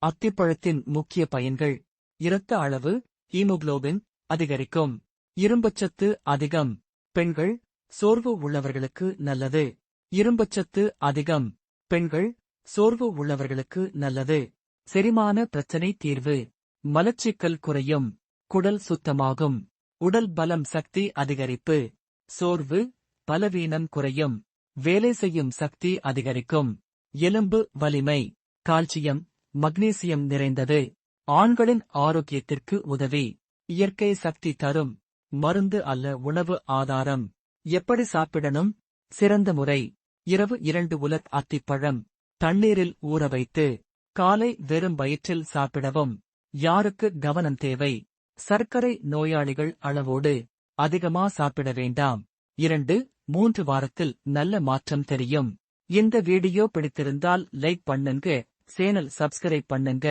அத்திப்பழத்தின் முக்கிய பயன்கள்: இரத்த அளவு, ஹீமோகுளோபின் அதிகரிக்கும். இரும்புச்சத்து அதிகம். பெண்கள், சோர்வு உள்ளவர்களுக்கு நல்லது. இரும்புச்சத்து அதிகம். பெண்கள், சோர்வு உள்ளவர்களுக்கு நல்லது. செரிமான பிரச்சனை தீர்வு. மலச்சிக்கல் குறையும். குடல் சுத்தமாகும். உடல் பலம் சக்தி அதிகரிப்பு. சோர்வு, பலவீனம் குறையும். வேலை செய்யும் சக்தி அதிகரிக்கும். எலும்பு வலிமை. கால்சியம், மக்னீசியம் நிறைந்தது. ஆண்களின் ஆரோக்கியத்திற்கு உதவி. இயற்கை சக்தி தரும். மருந்து அல்ல, உணவு ஆதாரம். எப்படி சாப்பிடணும்? சிறந்த முறை: இரவு 2 உலர் அத்திப்பழம் தண்ணீரில் ஊற வைத்து காலை வெறும் வயிற்றில் சாப்பிடவும். யாருக்கு கவனம் தேவை? சர்க்கரை நோயாளிகள் அளவோடு. அதிகமா சாப்பிட வேண்டாம். 2-3 வாரத்தில் நல்ல மாற்றம் தெரியும். இந்த வீடியோ பிடித்திருந்தால் லைக் பண்ணுங்க, சேனல் சப்ஸ்கிரைப் பண்ணுங்க.